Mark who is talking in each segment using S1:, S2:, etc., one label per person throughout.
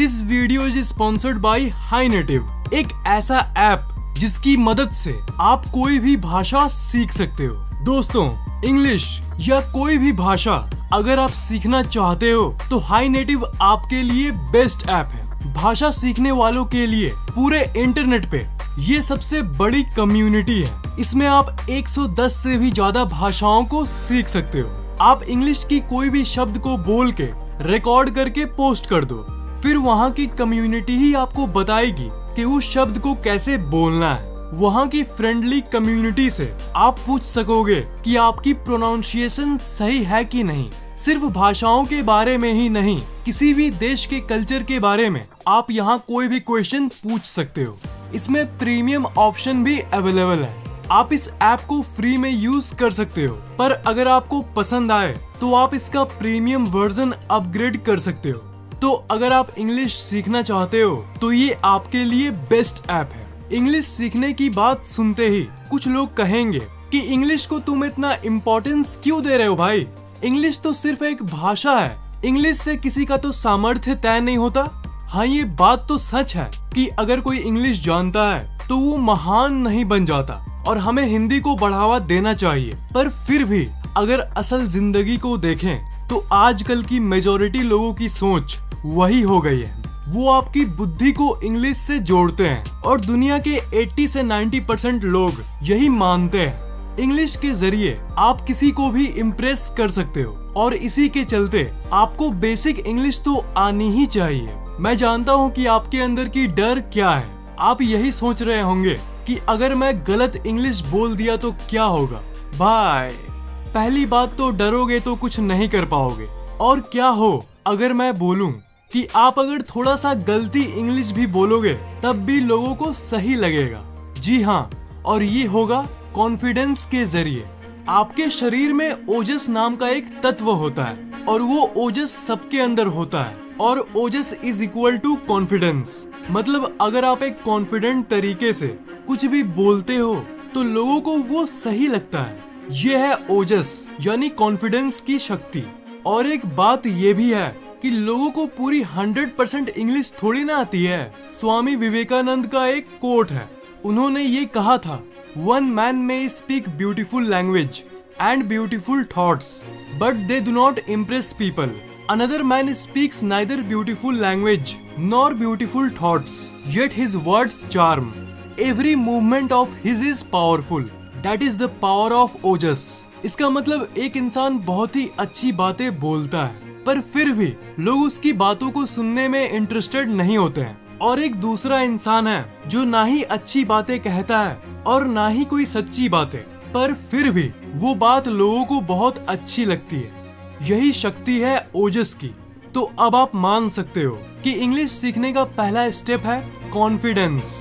S1: This video is sponsored by high native, एक ऐसा app जिसकी मदद से आप कोई भी भाषा सीख सकते हो। दोस्तों, इंग्लिश या कोई भी भाषा अगर आप सीखना चाहते हो तो हाई नेटिव आपके लिए बेस्ट ऐप है। भाषा सीखने वालों के लिए पूरे इंटरनेट पे ये सबसे बड़ी कम्युनिटी है। इसमें आप 110 से भी ज्यादा भाषाओं को सीख सकते हो। आप इंग्लिश की कोई भी शब्द को बोल के रिकॉर्ड करके पोस्ट कर दो, फिर वहाँ की कम्युनिटी ही आपको बताएगी कि उस शब्द को कैसे बोलना है। वहाँ की फ्रेंडली कम्युनिटी से आप पूछ सकोगे कि आपकी प्रोनाउंसिएशन सही है कि नहीं। सिर्फ भाषाओं के बारे में ही नहीं, किसी भी देश के कल्चर के बारे में आप यहाँ कोई भी क्वेश्चन पूछ सकते हो। इसमें प्रीमियम ऑप्शन भी अवेलेबल है। आप इस ऐप को फ्री में यूज कर सकते हो, पर अगर आपको पसंद आए तो आप इसका प्रीमियम वर्जन अपग्रेड कर सकते हो। तो अगर आप इंग्लिश सीखना चाहते हो तो ये आपके लिए बेस्ट ऐप है। इंग्लिश सीखने की बात सुनते ही कुछ लोग कहेंगे कि इंग्लिश को तुम इतना इम्पोर्टेंस क्यों दे रहे हो भाई, इंग्लिश तो सिर्फ एक भाषा है, इंग्लिश से किसी का तो सामर्थ्य तय नहीं होता। हाँ, ये बात तो सच है कि अगर कोई इंग्लिश जानता है तो वो महान नहीं बन जाता और हमें हिंदी को बढ़ावा देना चाहिए। पर फिर भी अगर असल जिंदगी को देखें तो आजकल की मेजॉरिटी लोगों की सोच वही हो गई है। वो आपकी बुद्धि को इंग्लिश से जोड़ते हैं और दुनिया के 80 से 90% लोग यही मानते हैं। इंग्लिश के जरिए आप किसी को भी इम्प्रेस कर सकते हो और इसी के चलते आपको बेसिक इंग्लिश तो आनी ही चाहिए। मैं जानता हूँ कि आपके अंदर की डर क्या है। आप यही सोच रहे होंगे कि अगर मैं गलत इंग्लिश बोल दिया तो क्या होगा। भाई, पहली बात तो डरोगे तो कुछ नहीं कर पाओगे, और क्या हो अगर मैं बोलूं कि आप अगर थोड़ा सा गलती इंग्लिश भी बोलोगे तब भी लोगों को सही लगेगा। जी हाँ, और ये होगा कॉन्फिडेंस के जरिए। आपके शरीर में ओजस नाम का एक तत्व होता है और वो ओजस सबके अंदर होता है, और ओजस इज इक्वल टू कॉन्फिडेंस। मतलब अगर आप एक कॉन्फिडेंट तरीके से कुछ भी बोलते हो तो लोगों को वो सही लगता है। ये है ओजस यानी कॉन्फिडेंस की शक्ति। और एक बात ये भी है कि लोगों को पूरी 100% इंग्लिश थोड़ी ना आती है। स्वामी विवेकानंद का एक कोट है, उन्होंने ये कहा था, वन मैन में speak beautiful language and beautiful thoughts but they do not impress people. Another man speaks neither beautiful language nor beautiful thoughts, yet his words charm. Every movement of his is powerful. That is the power of ओजस। इसका मतलब एक इंसान बहुत ही अच्छी बातें बोलता है, पर फिर भी लोग उसकी बातों को सुनने में इंटरेस्टेड नहीं होते हैं। और एक दूसरा इंसान है जो ना ही अच्छी बातें कहता है और ना ही कोई सच्ची बातें, पर फिर भी वो बात लोगों को बहुत अच्छी लगती है। यही शक्ति है ओजस की। तो अब आप मान सकते हो कि इंग्लिश सीखने का पहला स्टेप है कॉन्फिडेंस।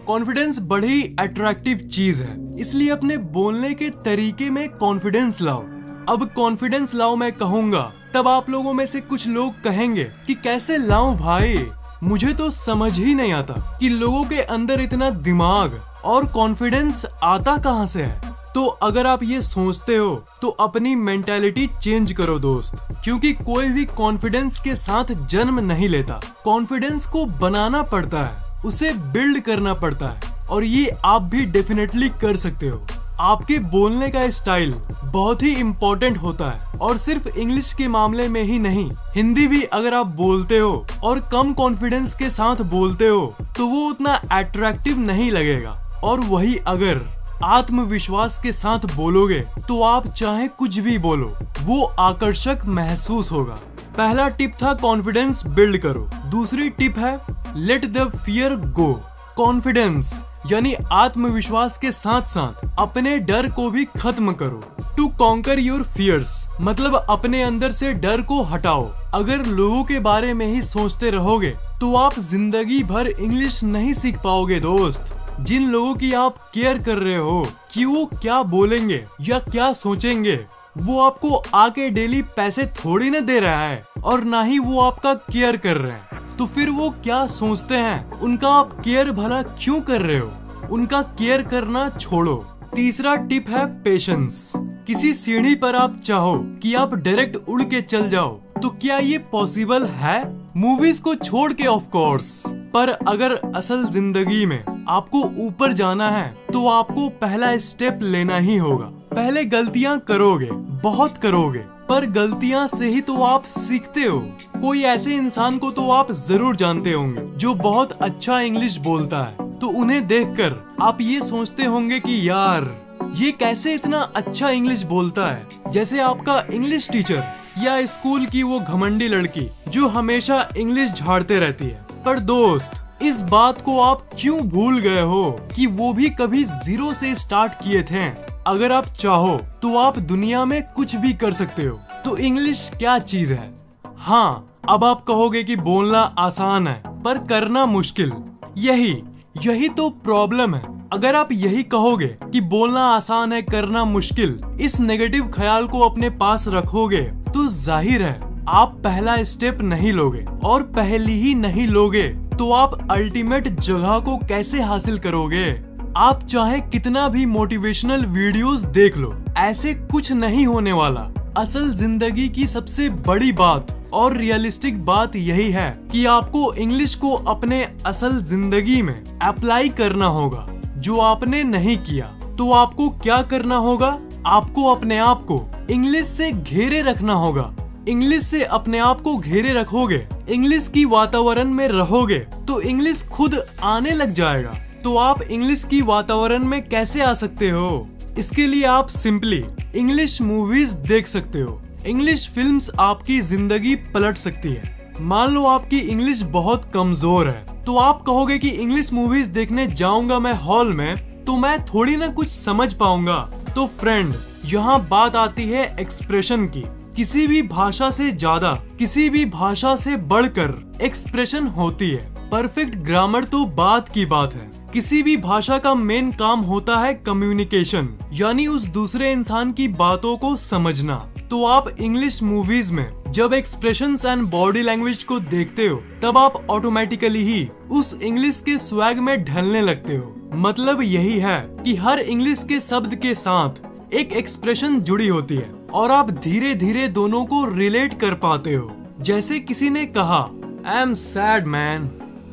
S1: कॉन्फिडेंस बड़ी अट्रैक्टिव चीज है, इसलिए अपने बोलने के तरीके में कॉन्फिडेंस लाओ। अब कॉन्फिडेंस लाओ मैं कहूँगा, तब आप लोगों में से कुछ लोग कहेंगे कि कैसे लाऊं भाई, मुझे तो समझ ही नहीं आता कि लोगों के अंदर इतना दिमाग और कॉन्फिडेंस आता कहाँ से है। तो अगर आप ये सोचते हो तो अपनी मेंटालिटी चेंज करो दोस्त, क्योंकि कोई भी कॉन्फिडेंस के साथ जन्म नहीं लेता। कॉन्फिडेंस को बनाना पड़ता है, उसे बिल्ड करना पड़ता है, और ये आप भी डेफिनेटली कर सकते हो। आपके बोलने का स्टाइल बहुत ही इम्पोर्टेंट होता है, और सिर्फ इंग्लिश के मामले में ही नहीं, हिंदी भी अगर आप बोलते हो और कम कॉन्फिडेंस के साथ बोलते हो तो वो उतना अट्रैक्टिव नहीं लगेगा। और वही अगर आत्मविश्वास के साथ बोलोगे तो आप चाहे कुछ भी बोलो, वो आकर्षक महसूस होगा। पहला टिप था कॉन्फिडेंस बिल्ड करो। दूसरी टिप है let the fear go. Confidence यानी आत्मविश्वास के साथ साथ अपने डर को भी खत्म करो। टू कॉन्कर योर फियर्स मतलब अपने अंदर से डर को हटाओ। अगर लोगों के बारे में ही सोचते रहोगे तो आप जिंदगी भर इंग्लिश नहीं सीख पाओगे दोस्त। जिन लोगों की आप केयर कर रहे हो कि वो क्या बोलेंगे या क्या सोचेंगे, वो आपको आके डेली पैसे थोड़ी ना दे रहा है और ना ही वो आपका केयर कर रहे हैं, तो फिर वो क्या सोचते हैं उनका आप केयर भला क्यों कर रहे हो। उनका केयर करना छोड़ो। तीसरा टिप है पेशेंस। किसी सीढ़ी पर आप चाहो कि आप डायरेक्ट उड़ के चल जाओ, तो क्या ये पॉसिबल है? मूवीज को छोड़ के ऑफ कोर्स। पर अगर असल जिंदगी में आपको ऊपर जाना है तो आपको पहला स्टेप लेना ही होगा। पहले गलतियां करोगे, बहुत करोगे, पर गलतियां से ही तो आप सीखते हो। कोई ऐसे इंसान को तो आप जरूर जानते होंगे जो बहुत अच्छा इंग्लिश बोलता है, तो उन्हें देखकर आप ये सोचते होंगे कि यार ये कैसे इतना अच्छा इंग्लिश बोलता है। जैसे आपका इंग्लिश टीचर या स्कूल की वो घमंडी लड़की जो हमेशा इंग्लिश झाड़ते रहती है। पर दोस्त, इस बात को आप क्यों भूल गए हो कि वो भी कभी जीरो से स्टार्ट किए थे। अगर आप चाहो तो आप दुनिया में कुछ भी कर सकते हो। तो इंग्लिश क्या चीज है? हाँ, अब आप कहोगे कि बोलना आसान है पर करना मुश्किल। यही तो प्रॉब्लम है। अगर आप यही कहोगे कि बोलना आसान है करना मुश्किल, इस नेगेटिव ख्याल को अपने पास रखोगे तो जाहिर है आप पहला स्टेप नहीं लोगे, और पहली ही नहीं लोगे तो आप अल्टीमेट जगह को कैसे हासिल करोगे। आप चाहे कितना भी मोटिवेशनल वीडियोस देख लो, ऐसे कुछ नहीं होने वाला। असल जिंदगी की सबसे बड़ी बात और रियलिस्टिक बात यही है कि आपको इंग्लिश को अपने असल जिंदगी में अप्लाई करना होगा। जो आपने नहीं किया तो आपको क्या करना होगा? आपको अपने आप को इंग्लिश से घेरे रखना होगा। इंग्लिश से अपने आप को घेरे रखोगे, इंग्लिश की वातावरण में रहोगे तो इंग्लिश खुद आने लग जाएगा। तो आप इंग्लिश की वातावरण में कैसे आ सकते हो? इसके लिए आप सिंपली इंग्लिश मूवीज देख सकते हो। इंग्लिश फिल्म्स आपकी जिंदगी पलट सकती है। मान लो आपकी इंग्लिश बहुत कमजोर है तो आप कहोगे कि इंग्लिश मूवीज देखने जाऊंगा मैं हॉल में तो मैं थोड़ी ना कुछ समझ पाऊंगा। तो फ्रेंड, यहाँ बात आती है एक्सप्रेशन की। किसी भी भाषा से ज्यादा, किसी भी भाषा से बढ़कर एक्सप्रेशन होती है। परफेक्ट ग्रामर तो बात की बात है। किसी भी भाषा का मेन काम होता है कम्युनिकेशन, यानी उस दूसरे इंसान की बातों को समझना। तो आप इंग्लिश मूवीज में जब एक्सप्रेशंस एंड बॉडी लैंग्वेज को देखते हो तब आप ऑटोमेटिकली ही उस इंग्लिश के स्वैग में ढलने लगते हो। मतलब यही है कि हर इंग्लिश के शब्द के साथ एक एक्सप्रेशन जुड़ी होती है और आप धीरे धीरे दोनों को रिलेट कर पाते हो। जैसे किसी ने कहा आई एम सैड मैन,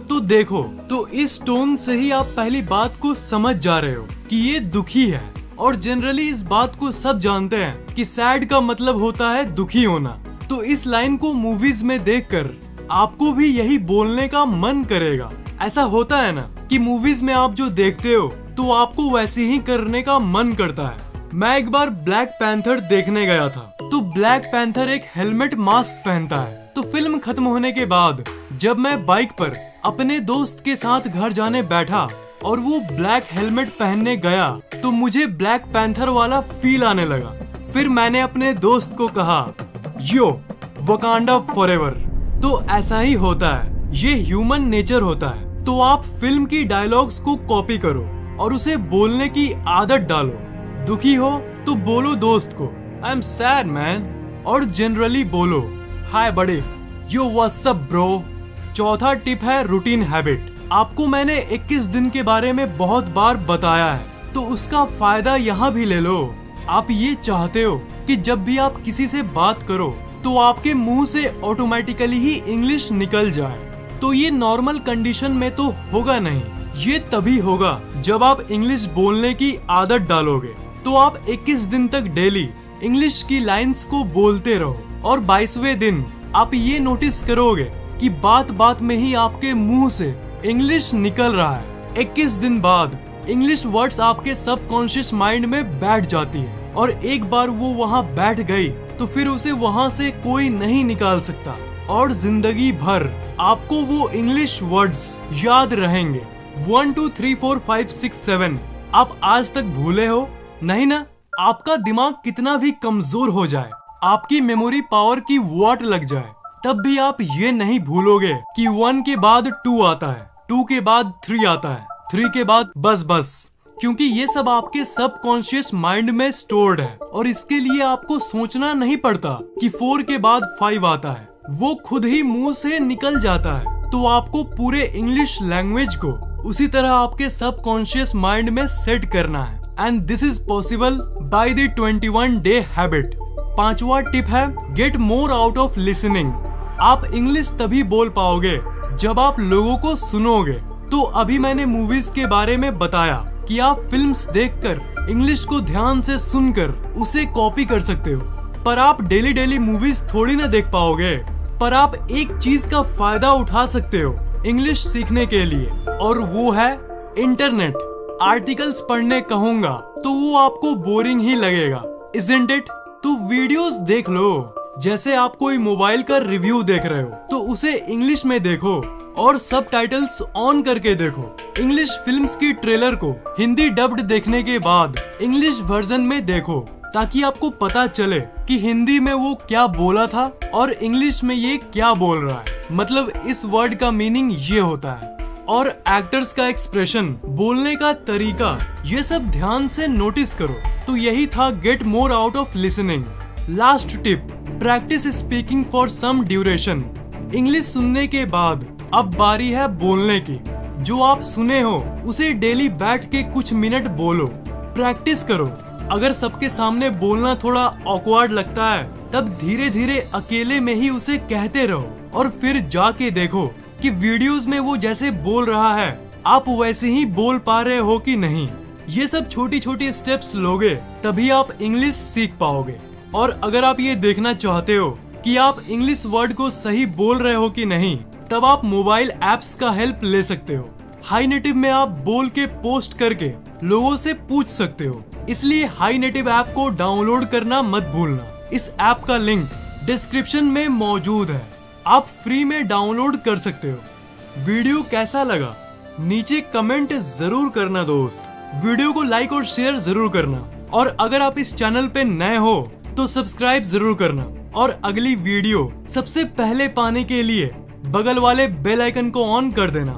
S1: तो देखो, तो इस टोन से ही आप पहली बात को समझ जा रहे हो कि ये दुखी है। और जनरली इस बात को सब जानते हैं कि सैड का मतलब होता है दुखी होना। तो इस लाइन को मूवीज में देखकर आपको भी यही बोलने का मन करेगा। ऐसा होता है ना कि मूवीज में आप जो देखते हो तो आपको वैसे ही करने का मन करता है। मैं एक बार ब्लैक पैंथर देखने गया था। तो ब्लैक पैंथर एक हेलमेट मास्क पहनता है। तो फिल्म खत्म होने के बाद जब मैं बाइक पर अपने दोस्त के साथ घर जाने बैठा और वो ब्लैक हेलमेट पहनने गया तो मुझे ब्लैक पैंथर वाला फील आने लगा। फिर मैंने अपने दोस्त को कहा, यो वकांडा फॉरएवर। तो ऐसा ही होता है, ये ह्यूमन नेचर होता है। तो आप फिल्म की डायलॉग्स को कॉपी करो और उसे बोलने की आदत डालो। दुखी हो तो बोलो दोस्त को आई एम सैड मैन, और जनरली बोलो हाय बड़े, यो व्हाट्स अप ब्रो। चौथा टिप है रूटीन हैबिट। आपको मैंने 21 दिन के बारे में बहुत बार बताया है, तो उसका फायदा यहाँ भी ले लो। आप ये चाहते हो कि जब भी आप किसी से बात करो तो आपके मुंह से ऑटोमेटिकली ही इंग्लिश निकल जाए। तो ये नॉर्मल कंडीशन में तो होगा नहीं, ये तभी होगा जब आप इंग्लिश बोलने की आदत डालोगे। तो आप 21 दिन तक डेली इंग्लिश की लाइंस को बोलते रहो और 22वें दिन आप ये नोटिस करोगे कि बात बात में ही आपके मुंह से इंग्लिश निकल रहा है। 21 दिन बाद इंग्लिश वर्ड्स आपके सबकॉन्शियस माइंड में बैठ जाती है, और एक बार वो वहाँ बैठ गई तो फिर उसे वहाँ से कोई नहीं निकाल सकता, और जिंदगी भर आपको वो इंग्लिश वर्ड्स याद रहेंगे। 1 2 3 4 5 6 7 आप आज तक भूले हो? नहीं ना। आपका दिमाग कितना भी कमजोर हो जाए, आपकी मेमोरी पावर की वॉट लग जाए, तब भी आप ये नहीं भूलोगे कि 1 के बाद 2 आता है, 2 के बाद 3 आता है, 3 के बाद बस। क्योंकि ये सब आपके सबकॉन्शियस माइंड में स्टोर्ड है और इसके लिए आपको सोचना नहीं पड़ता कि 4 के बाद 5 आता है, वो खुद ही मुंह से निकल जाता है। तो आपको पूरे इंग्लिश लैंग्वेज को उसी तरह आपके सबकॉन्शियस माइंड में सेट करना है, and this is possible by the 21 day habit. 5वां टिप है get more out of listening. आप इंग्लिश तभी बोल पाओगे जब आप लोगों को सुनोगे। तो अभी मैंने मूवीज के बारे में बताया कि आप फिल्म्स देखकर इंग्लिश को ध्यान से सुनकर उसे कॉपी कर सकते हो, पर आप डेली डेली मूवीज थोड़ी ना देख पाओगे। पर आप एक चीज का फायदा उठा सकते हो इंग्लिश सीखने के लिए, और वो है इंटरनेट। आर्टिकल्स पढ़ने कहूंगा तो वो आपको बोरिंग ही लगेगा, इज़न्ट इट? तो वीडियोस देख लो। जैसे आप कोई मोबाइल का रिव्यू देख रहे हो तो उसे इंग्लिश में देखो और सबटाइटल्स ऑन करके देखो। इंग्लिश फिल्म्स की ट्रेलर को हिंदी डब्ड देखने के बाद इंग्लिश वर्जन में देखो, ताकि आपको पता चले कि हिंदी में वो क्या बोला था और इंग्लिश में ये क्या बोल रहा है। मतलब इस वर्ड का मीनिंग ये होता है। और एक्टर्स का एक्सप्रेशन, बोलने का तरीका, ये सब ध्यान से नोटिस करो। तो यही था get more out of listening. Last tip, practice speaking for some duration. English सुनने के बाद अब बारी है बोलने की। जो आप सुने हो उसे डेली बैठ के कुछ मिनट बोलो, प्रैक्टिस करो। अगर सबके सामने बोलना थोड़ा ऑकवर्ड लगता है, तब धीरे धीरे अकेले में ही उसे कहते रहो और फिर जाके देखो कि वीडियोस में वो जैसे बोल रहा है आप वैसे ही बोल पा रहे हो कि नहीं। ये सब छोटी छोटी स्टेप्स लोगे तभी आप इंग्लिश सीख पाओगे। और अगर आप ये देखना चाहते हो कि आप इंग्लिश वर्ड को सही बोल रहे हो कि नहीं, तब आप मोबाइल एप्स का हेल्प ले सकते हो। हाई नेटिव में आप बोल के पोस्ट करके लोगों से पूछ सकते हो, इसलिए हाई नेटिव ऐप को डाउनलोड करना मत भूलना। इस ऐप का लिंक डिस्क्रिप्शन में मौजूद है, आप फ्री में डाउनलोड कर सकते हो। वीडियो कैसा लगा नीचे कमेंट जरूर करना दोस्त। वीडियो को लाइक और शेयर जरूर करना, और अगर आप इस चैनल पे नए हो तो सब्सक्राइब जरूर करना। और अगली वीडियो सबसे पहले पाने के लिए बगल वाले बेल आइकन को ऑन कर देना।